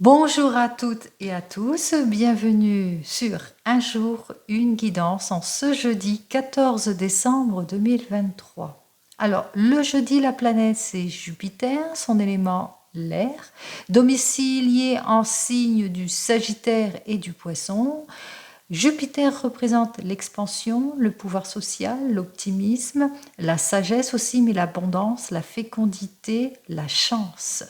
Bonjour à toutes et à tous, bienvenue sur Un jour, une guidance en ce jeudi 14 décembre 2023. Alors, le jeudi, la planète, c'est Jupiter, son élément l'air, domicilié en signe du Sagittaire et du Poisson. Jupiter représente l'expansion, le pouvoir social, l'optimisme, la sagesse aussi, mais l'abondance, la fécondité, la chance.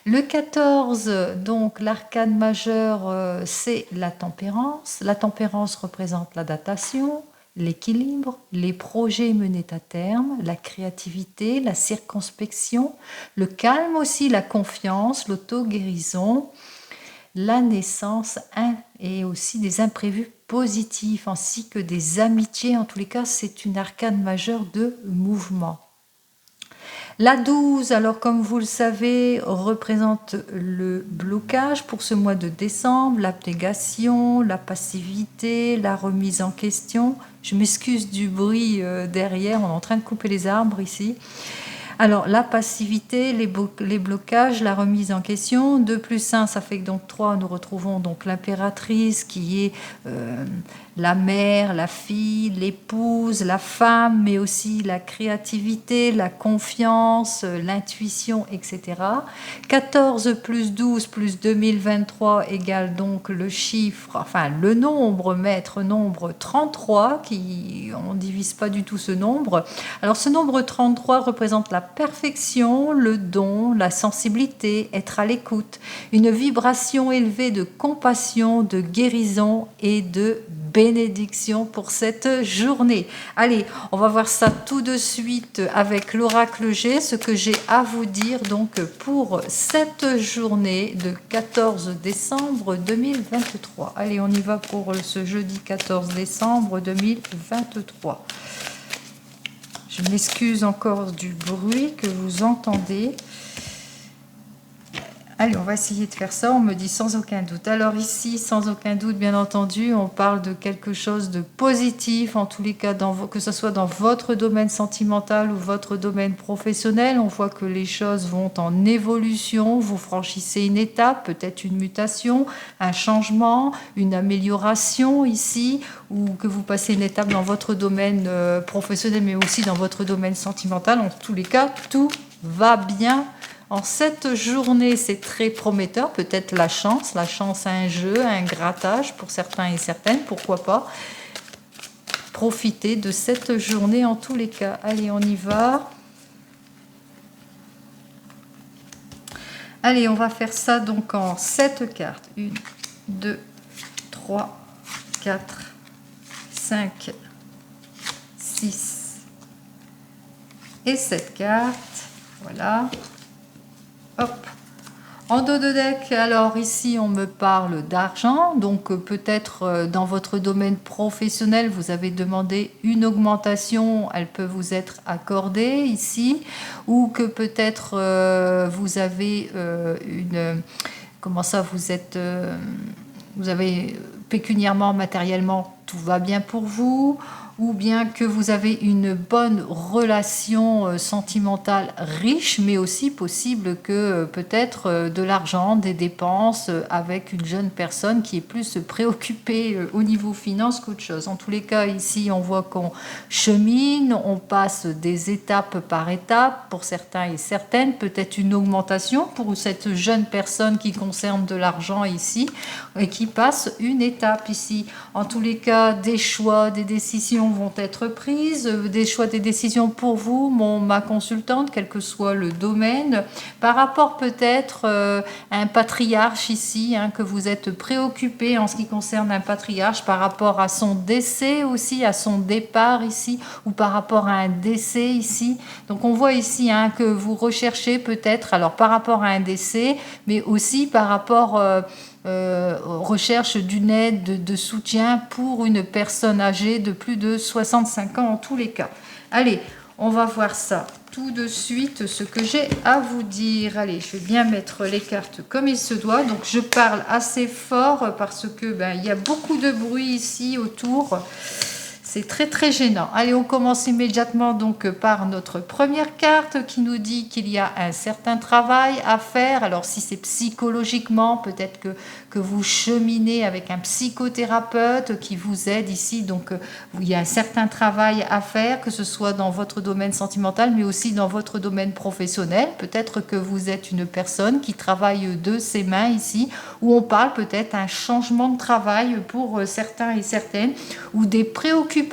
Le 14, donc l'arcane majeur, c'est la tempérance. La tempérance représente la datation, l'équilibre, les projets menés à terme, la créativité, la circonspection, le calme aussi, la confiance, l'auto-guérison, la naissance et aussi des imprévus positifs ainsi que des amitiés. En tous les cas, c'est une arcane majeure de mouvement. La 12, alors comme vous le savez, représente le blocage pour ce mois de décembre, l'abnégation, la passivité, la remise en question. Je m'excuse du bruit derrière, on est en train de couper les arbres ici. Alors, la passivité, les blocages, la remise en question. 2 plus 1, ça fait que donc 3, nous retrouvons donc l'impératrice qui est la mère, la fille, l'épouse, la femme, mais aussi la créativité, la confiance, l'intuition, etc. 14 plus 12 plus 2023 égale donc le chiffre, enfin le nombre, maître nombre 33, on ne divise pas du tout ce nombre. Alors ce nombre 33 représente la perfection, le don, la sensibilité, être à l'écoute, une vibration élevée de compassion, de guérison et de bénédiction pour cette journée. Allez, on va voir ça tout de suite avec l'oracle G, ce que j'ai à vous dire donc pour cette journée de 14 décembre 2023. Allez, on y va pour ce jeudi 14 décembre 2023. Je m'excuse encore du bruit que vous entendez. Allez, on va essayer de faire ça, on me dit sans aucun doute. Alors ici, sans aucun doute, bien entendu, on parle de quelque chose de positif, en tous les cas, que ce soit dans votre domaine sentimental ou votre domaine professionnel. On voit que les choses vont en évolution, vous franchissez une étape, peut-être une mutation, un changement, une amélioration ici, ou que vous passez une étape dans votre domaine professionnel, mais aussi dans votre domaine sentimental. En tous les cas, tout va bien. En cette journée, c'est très prometteur, peut-être la chance à un jeu, un grattage pour certains et certaines, pourquoi pas. Profitez de cette journée en tous les cas. Allez, on y va. Allez, on va faire ça donc en 7 cartes. 1, 2, 3, 4, 5, 6 et 7 cartes. Voilà. Hop. En dos de deck, alors ici on me parle d'argent, donc peut-être dans votre domaine professionnel vous avez demandé une augmentation, elle peut vous être accordée ici, ou que peut-être vous avez comment ça, vous avez pécuniairement, matériellement, tout va bien pour vous, ou bien que vous avez une bonne relation sentimentale riche, mais aussi possible que peut-être de l'argent, des dépenses avec une jeune personne qui est plus préoccupée au niveau finance qu'autre chose. En tous les cas, ici, on voit qu'on chemine, on passe des étapes par étapes pour certains et certaines, peut-être une augmentation pour cette jeune personne qui concerne de l'argent ici et qui passe une étape ici. En tous les cas, des choix, des décisions vont être prises, des choix, des décisions pour vous, ma consultante, quel que soit le domaine, par rapport peut-être à un patriarche ici, que vous êtes préoccupé en ce qui concerne un patriarche par rapport à son décès aussi, à son départ ici, ou par rapport à un décès ici. Donc on voit ici que vous recherchez peut-être, alors par rapport à un décès, mais aussi par rapport recherche d'une aide, de soutien pour une personne âgée de plus de 65 ans en tous les cas. Allez, on va voir ça tout de suite, ce que j'ai à vous dire. Allez, je vais bien mettre les cartes comme il se doit. Donc je parle assez fort parce que il y a beaucoup de bruit ici autour. C'est très très gênant. Allez, on commence immédiatement donc par notre première carte qui nous dit qu'il y a un certain travail à faire. Alors si c'est psychologiquement, peut-être que vous cheminez avec un psychothérapeute qui vous aide ici. Donc il y a un certain travail à faire, que ce soit dans votre domaine sentimental, mais aussi dans votre domaine professionnel. Peut-être que vous êtes une personne qui travaille de ses mains ici, où on parle peut-être un changement de travail pour certains et certaines, ou des préoccupations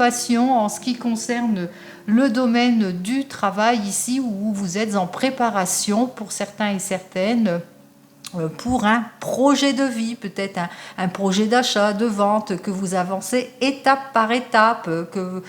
en ce qui concerne le domaine du travail ici, où vous êtes en préparation pour certains et certaines pour un projet de vie, peut-être un projet d'achat, de vente, que vous avancez étape par étape, que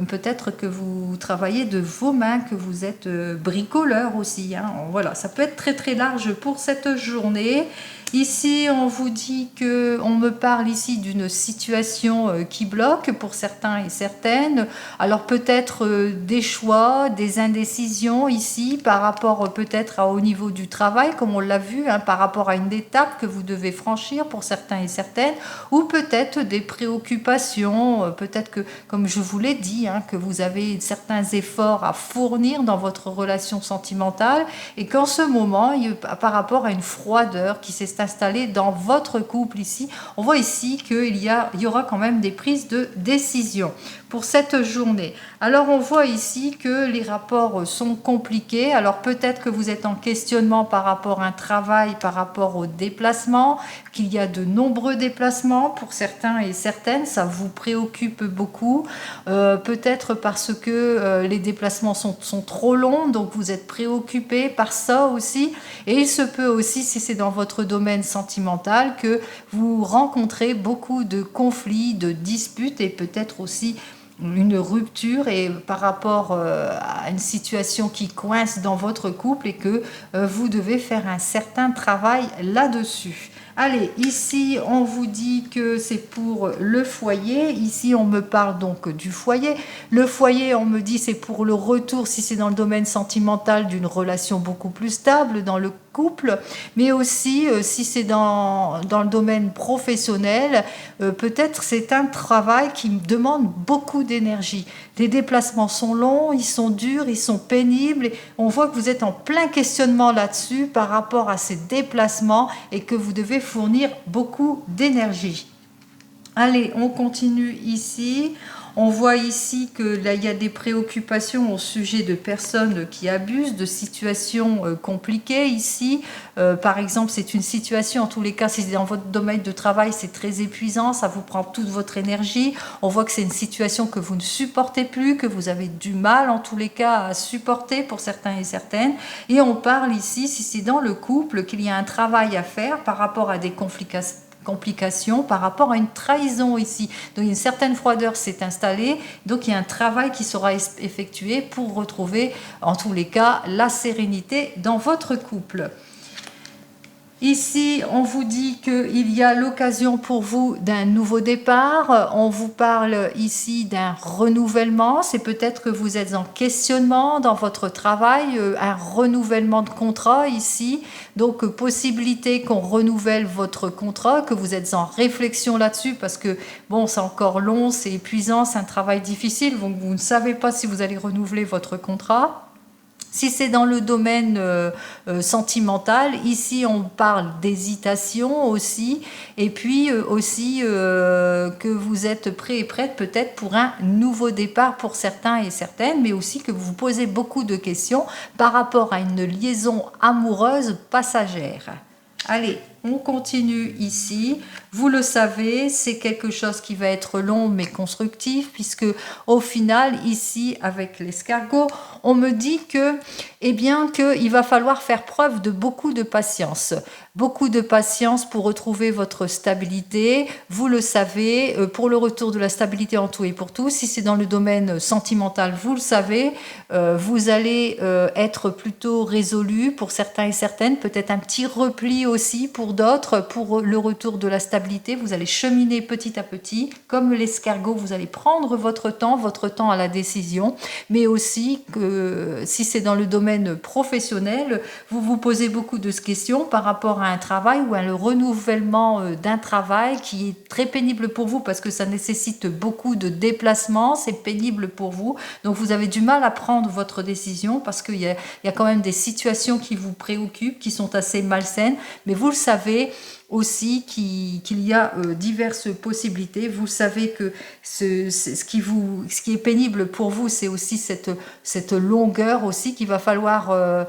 peut-être que vous travaillez de vos mains, que vous êtes bricoleur aussi. Hein. Voilà, ça peut être très très large pour cette journée. Ici, on vous dit que, on me parle ici d'une situation qui bloque pour certains et certaines. Alors peut-être des choix, des indécisions ici par rapport peut-être au niveau du travail, comme on l'a vu, hein, par rapport à une étape que vous devez franchir pour certains et certaines, ou peut-être des préoccupations, peut-être que, comme je vous l'ai dit, hein, que vous avez certains efforts à fournir dans votre relation sentimentale et qu'en ce moment, par rapport à une froideur qui s'est installée dans votre couple ici, on voit ici qu'il y aura quand même des prises de décision pour cette journée. Alors on voit ici que les rapports sont compliqués. Alors peut-être que vous êtes en questionnement par rapport à un travail, par rapport au déplacement, qu'il y a de nombreux déplacements pour certains et certaines, ça vous préoccupe beaucoup. Peut-être parce que les déplacements sont trop longs, donc vous êtes préoccupé par ça aussi. Et il se peut aussi, si c'est dans votre domaine sentimental, que vous rencontrez beaucoup de conflits, de disputes et peut-être aussi une rupture et par rapport à une situation qui coince dans votre couple et que vous devez faire un certain travail là-dessus. Allez, ici, on vous dit que c'est pour le foyer. Ici, on me parle donc du foyer. Le foyer, on me dit, c'est pour le retour, si c'est dans le domaine sentimental, d'une relation beaucoup plus stable dans le couple. Mais aussi, si c'est dans le domaine professionnel, peut-être c'est un travail qui demande beaucoup d'énergie. Les déplacements sont longs, ils sont durs, ils sont pénibles. On voit que vous êtes en plein questionnement là-dessus par rapport à ces déplacements et que vous devez fournir beaucoup d'énergie. Allez, on continue ici. On voit ici que là, il y a des préoccupations au sujet de personnes qui abusent, de situations compliquées ici. Par exemple, c'est une situation, en tous les cas, si c'est dans votre domaine de travail, c'est très épuisant, ça vous prend toute votre énergie. On voit que c'est une situation que vous ne supportez plus, que vous avez du mal, en tous les cas, à supporter pour certains et certaines. Et on parle ici, si c'est dans le couple, qu'il y a un travail à faire par rapport à des complications par rapport à une trahison ici. Donc une certaine froideur s'est installée, donc il y a un travail qui sera effectué pour retrouver en tous les cas la sérénité dans votre couple. Ici, on vous dit qu'il y a l'occasion pour vous d'un nouveau départ. On vous parle ici d'un renouvellement. C'est peut-être que vous êtes en questionnement dans votre travail, un renouvellement de contrat ici. Donc, possibilité qu'on renouvelle votre contrat, que vous êtes en réflexion là-dessus parce que, bon, c'est encore long, c'est épuisant, c'est un travail difficile. Donc, vous ne savez pas si vous allez renouveler votre contrat. Si c'est dans le domaine sentimental, ici on parle d'hésitation aussi, et puis aussi que vous êtes prêt et prête peut-être pour un nouveau départ pour certains et certaines, mais aussi que vous vous posez beaucoup de questions par rapport à une liaison amoureuse passagère. Allez, on continue ici. Vous le savez, c'est quelque chose qui va être long mais constructif puisque au final, ici, avec l'escargot, on me dit que, eh bien, qu'il va falloir faire preuve de beaucoup de patience. Beaucoup de patience pour retrouver votre stabilité. Vous le savez, pour le retour de la stabilité en tout et pour tout, si c'est dans le domaine sentimental, vous le savez, vous allez être plutôt résolu pour certains et certaines, peut-être un petit repli aussi pour d'autres, pour le retour de la stabilité. Vous allez cheminer petit à petit, comme l'escargot, vous allez prendre votre temps à la décision, mais aussi que que si c'est dans le domaine professionnel, vous vous posez beaucoup de questions par rapport à un travail ou à le renouvellement d'un travail qui est très pénible pour vous parce que ça nécessite beaucoup de déplacements, c'est pénible pour vous. Donc vous avez du mal à prendre votre décision parce qu'il y a quand même des situations qui vous préoccupent, qui sont assez malsaines, mais vous le savez aussi qu'il y a diverses possibilités. Vous savez que ce qui est pénible pour vous, c'est aussi cette longueur aussi qu'il va falloir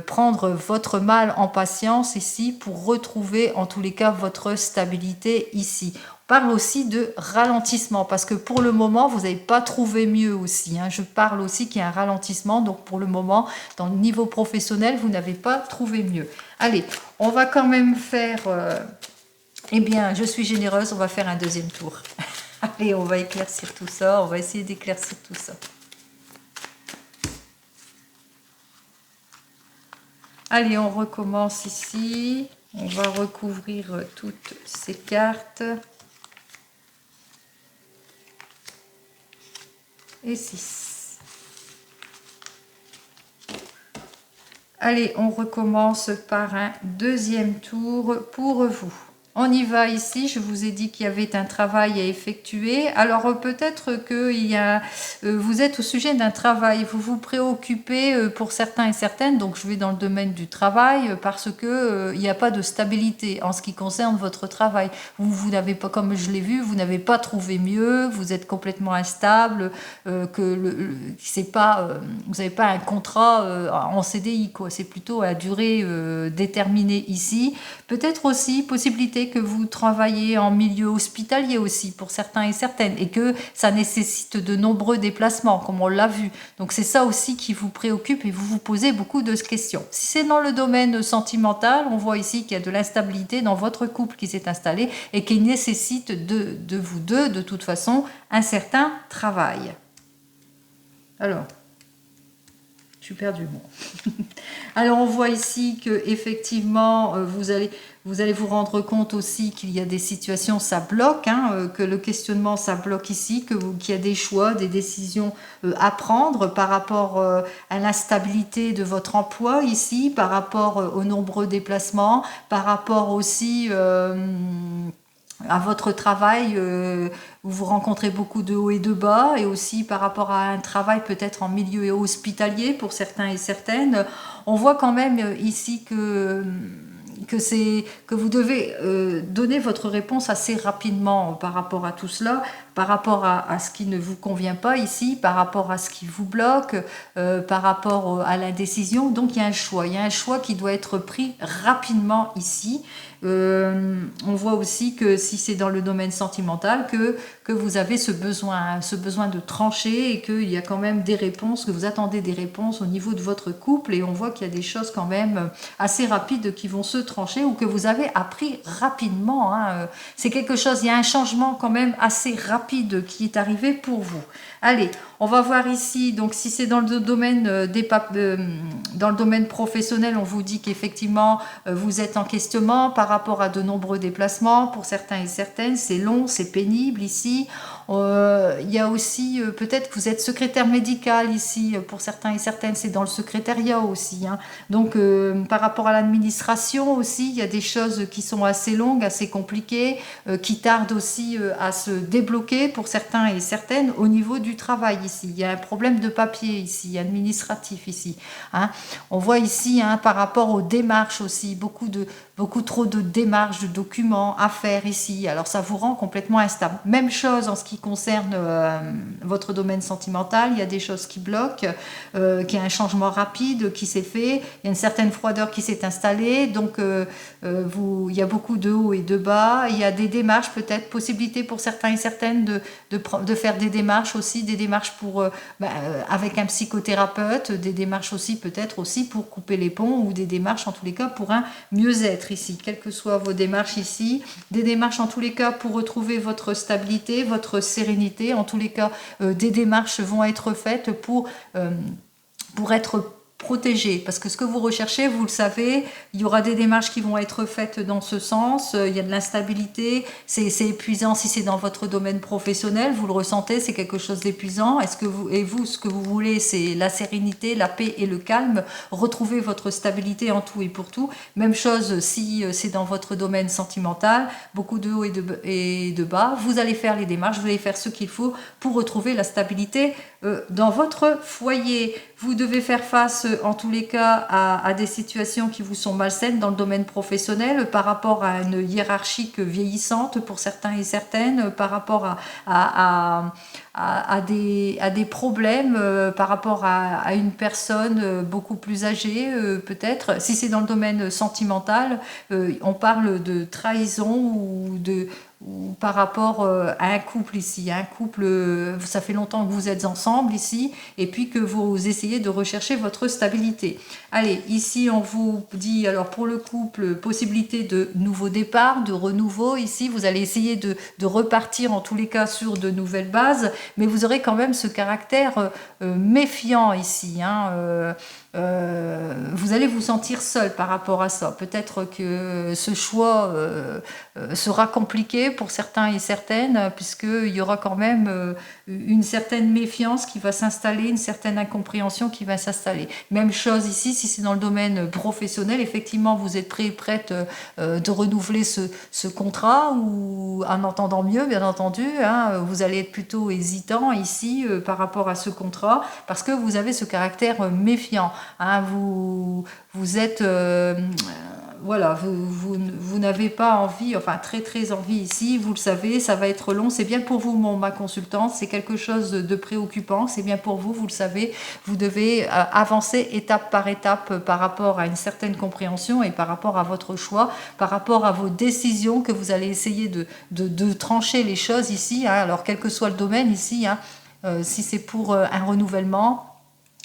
prendre votre mal en patience ici pour retrouver en tous les cas votre stabilité ici. On parle aussi de ralentissement parce que pour le moment vous n'avez pas trouvé mieux aussi, hein. Je parle aussi qu'il y a un ralentissement, donc pour le moment dans le niveau professionnel vous n'avez pas trouvé mieux. Allez, on va quand même faire eh bien je suis généreuse, on va faire un deuxième tour. Allez, on va éclaircir tout ça, on va essayer d'éclaircir tout ça. Allez, on recommence ici. On va recouvrir toutes ces cartes. Et 6. Allez, on recommence par un deuxième tour pour vous. On y va ici, je vous ai dit qu'il y avait un travail à effectuer. Alors peut-être que vous êtes au sujet d'un travail, vous vous préoccupez pour certains et certaines, donc je vais dans le domaine du travail parce que il n'y a pas de stabilité en ce qui concerne votre travail. Vous n'avez pas, comme je l'ai vu, vous n'avez pas trouvé mieux, vous êtes complètement instable, c'est pas, vous n'avez pas un contrat en CDI, quoi. C'est plutôt à durée déterminée ici. Peut-être aussi possibilité que vous travaillez en milieu hospitalier aussi pour certains et certaines et que ça nécessite de nombreux déplacements comme on l'a vu. Donc c'est ça aussi qui vous préoccupe et vous vous posez beaucoup de questions. Si c'est dans le domaine sentimental, on voit ici qu'il y a de l'instabilité dans votre couple qui s'est installé et qui nécessite de vous deux de toute façon un certain travail. Alors, je suis perdue, moi. Alors on voit ici que effectivement vous allez vous rendre compte aussi qu'il y a des situations, ça bloque, hein, que le questionnement ça bloque ici, qu'il y a des choix, des décisions à prendre par rapport à l'instabilité de votre emploi ici, par rapport aux nombreux déplacements, par rapport aussi à votre travail où vous rencontrez beaucoup de hauts et de bas, et aussi par rapport à un travail peut-être en milieu hospitalier pour certains et certaines. On voit quand même ici que vous devez donner votre réponse assez rapidement par rapport à tout cela, par rapport à ce qui ne vous convient pas ici, par rapport à ce qui vous bloque, par rapport à l'indécision. Donc il y a un choix qui doit être pris rapidement ici. On voit aussi que si c'est dans le domaine sentimental, que vous avez ce besoin de trancher et qu'il y a quand même des réponses, que vous attendez des réponses au niveau de votre couple, et on voit qu'il y a des choses quand même assez rapides qui vont se trancher ou que vous avez appris rapidement, hein. C'est quelque chose, il y a un changement quand même assez rapide qui est arrivé pour vous. Allez, on va voir ici, donc si c'est dans le domaine dans le domaine professionnel, on vous dit qu'effectivement vous êtes en questionnement par rapport à de nombreux déplacements pour certains et certaines, c'est long, c'est pénible ici. Il y a aussi peut-être que vous êtes secrétaire médical ici pour certains et certaines, c'est dans le secrétariat aussi, hein. Donc par rapport à l'administration aussi, il y a des choses qui sont assez longues, assez compliquées, qui tardent aussi à se débloquer pour certains et certaines au niveau du travail ici. Il y a un problème de papier ici, administratif ici, hein. On voit ici, hein, par rapport aux démarches aussi, beaucoup trop de démarches, de documents à faire ici. Alors ça vous rend complètement instable. Même chose en ce qui concerne votre domaine sentimental, il y a des choses qui bloquent, qu'il y a un changement rapide qui s'est fait, il y a une certaine froideur qui s'est installée, donc il y a beaucoup de hauts et de bas, il y a des démarches peut-être, possibilité pour certains et certaines de faire des démarches aussi, des démarches avec un psychothérapeute, des démarches aussi peut-être aussi pour couper les ponts, ou des démarches en tous les cas pour un mieux-être ici, quelles que soient vos démarches ici, des démarches en tous les cas pour retrouver votre stabilité, votre sérénité, en tous les cas des démarches vont être faites pour être protégé, parce que ce que vous recherchez, vous le savez, il y aura des démarches qui vont être faites dans ce sens, il y a de l'instabilité, c'est épuisant si c'est dans votre domaine professionnel, vous le ressentez, c'est quelque chose d'épuisant, est-ce que vous, ce que vous voulez, c'est la sérénité, la paix et le calme, retrouver votre stabilité en tout et pour tout, même chose si c'est dans votre domaine sentimental, beaucoup de haut et de bas, vous allez faire les démarches, vous allez faire ce qu'il faut pour retrouver la stabilité dans votre foyer. Vous devez faire face, en tous les cas, à des situations qui vous sont malsaines dans le domaine professionnel, par rapport à une hiérarchie vieillissante pour certains et certaines, par rapport à des problèmes, par rapport à une personne beaucoup plus âgée, peut-être. Si c'est dans le domaine sentimental, on parle de trahison ou par rapport à un couple ici. Un couple, ça fait longtemps que vous êtes ensemble ici, et puis que vous essayez de rechercher votre stabilité. Allez, ici on vous dit, alors pour le couple, possibilité de nouveau départ, de renouveau. Ici, vous allez essayer de repartir en tous les cas sur de nouvelles bases, mais vous aurez quand même ce caractère méfiant ici, hein, vous allez vous sentir seul par rapport à ça. Peut-être que ce choix sera compliqué pour certains et certaines, puisqu'il y aura quand même une certaine méfiance qui va s'installer, une certaine incompréhension qui va s'installer. Même chose ici, si c'est dans le domaine professionnel, effectivement, vous êtes prêt et prête de renouveler ce contrat, ou en entendant mieux, bien entendu, hein, vous allez être plutôt hésitant ici par rapport à ce contrat, parce que vous avez ce caractère méfiant. Hein, vous êtes voilà, vous n'avez pas envie, enfin très très envie ici, vous le savez, ça va être long, c'est bien pour vous, ma consultante, c'est quelque chose de préoccupant, c'est bien pour vous, vous le savez, vous devez avancer étape par étape par rapport à une certaine compréhension et par rapport à votre choix, par rapport à vos décisions, que vous allez essayer de trancher les choses ici, hein, alors quel que soit le domaine ici, hein, si c'est pour un renouvellement.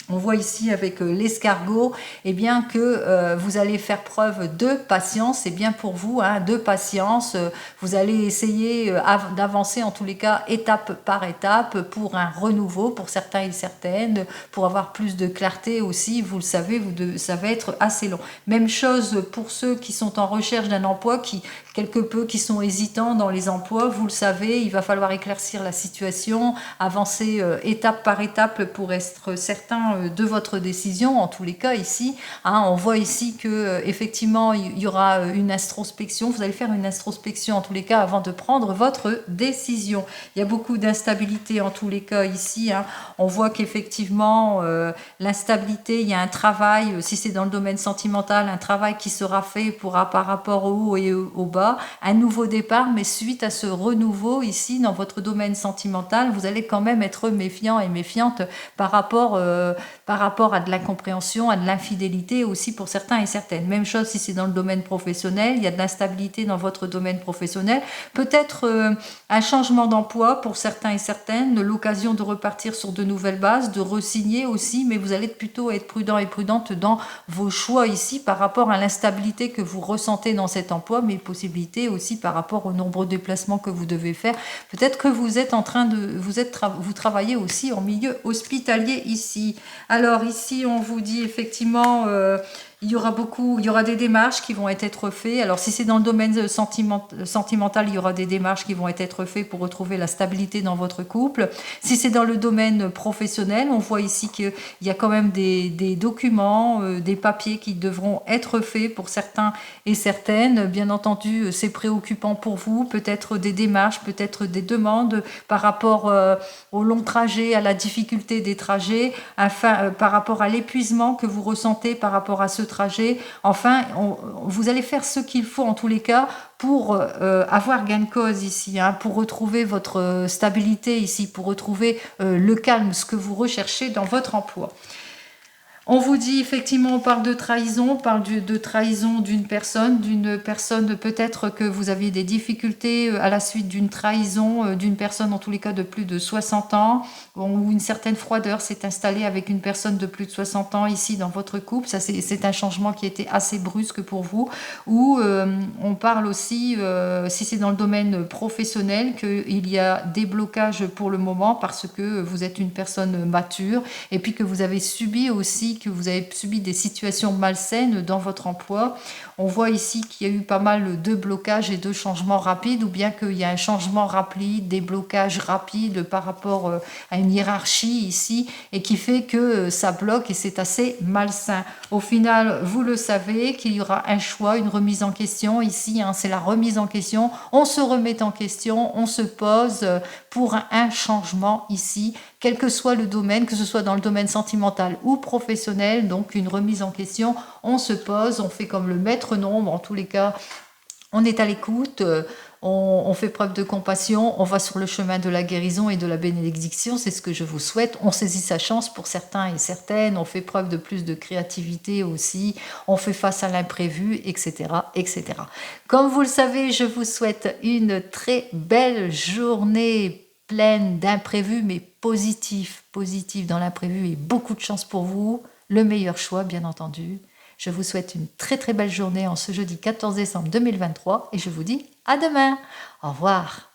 On voit ici avec l'escargot, eh bien que vous allez faire preuve de patience, c'est bien pour vous, hein, de patience. Vous allez essayer d'avancer en tous les cas étape par étape pour un renouveau, pour certains et certaines, pour avoir plus de clarté aussi. Vous le savez, ça va être assez long. Même chose pour ceux qui sont en recherche d'un emploi, qui sont hésitants dans les emplois. Vous le savez, il va falloir éclaircir la situation, avancer étape par étape pour être certain de votre décision. En tous les cas ici, hein, on voit ici que effectivement il y aura une introspection, vous allez faire une introspection en tous les cas avant de prendre votre décision. Il y a beaucoup d'instabilité en tous les cas ici, hein. On voit qu'effectivement l'instabilité, il y a un travail, si c'est dans le domaine sentimental, un travail qui sera fait par rapport au haut et au bas, un nouveau départ, mais suite à ce renouveau ici dans votre domaine sentimental, vous allez quand même être méfiant et méfiante par rapport à de l'incompréhension, à de l'infidélité aussi pour certains et certaines. Même chose si c'est dans le domaine professionnel, il y a de l'instabilité dans votre domaine professionnel. Peut-être un changement d'emploi pour certains et certaines, l'occasion de repartir sur de nouvelles bases, de re-signer aussi, mais vous allez plutôt être prudent et prudente dans vos choix ici par rapport à l'instabilité que vous ressentez dans cet emploi, mais possibilité aussi par rapport aux nombreux déplacements que vous devez faire. Peut-être que vous êtes en train de... Vous travaillez aussi en milieu hospitalier ici. Alors ici, on vous dit effectivement, il y aura des démarches qui vont être faites. Alors si c'est dans le domaine sentimental, il y aura des démarches qui vont être faites pour retrouver la stabilité dans votre couple. Si c'est dans le domaine professionnel, on voit ici qu'il y a quand même des documents, des papiers qui devront être faits pour certains et certaines. Bien entendu, c'est préoccupant pour vous. Peut-être des démarches, peut-être des demandes par rapport au long trajet, à la difficulté des trajets, par rapport à l'épuisement que vous ressentez par rapport à ce trajet. Enfin, vous allez faire ce qu'il faut en tous les cas pour avoir gain de cause ici, hein, pour retrouver votre stabilité ici, pour retrouver le calme, ce que vous recherchez dans votre emploi. On vous dit effectivement, on parle de trahison, on parle de trahison d'une personne peut-être que vous aviez des difficultés à la suite d'une trahison d'une personne en tous les cas de plus de 60 ans, où une certaine froideur s'est installée avec une personne de plus de 60 ans ici dans votre couple. Ça, c'est un changement qui était assez brusque pour vous, ou on parle aussi, si c'est dans le domaine professionnel, qu'il y a des blocages pour le moment parce que vous êtes une personne mature et puis que vous avez subi aussi aussi que vous avez subi des situations malsaines dans votre emploi. On voit ici qu'il y a eu pas mal de blocages et de changements rapides, ou bien qu'il y a un changement rapide, des blocages rapides par rapport à une hiérarchie ici, et qui fait que ça bloque et c'est assez malsain. Au final, vous le savez qu'il y aura un choix, une remise en question. Ici, c'est la remise en question. On se remet en question, on se pose pour un changement ici, quel que soit le domaine, que ce soit dans le domaine sentimental ou professionnel. Donc une remise en question, on se pose, on fait comme le maître nombre. En tous les cas, on est à l'écoute, on fait preuve de compassion, on va sur le chemin de la guérison et de la bénédiction, c'est ce que je vous souhaite. On saisit sa chance pour certains et certaines, on fait preuve de plus de créativité aussi, on fait face à l'imprévu, etc., etc. Comme vous le savez, je vous souhaite une très belle journée pleine d'imprévus, mais positif dans l'imprévu, et beaucoup de chance pour vous. Le meilleur choix, bien entendu. Je vous souhaite une très très belle journée en ce jeudi 14 décembre 2023 et je vous dis à demain. Au revoir.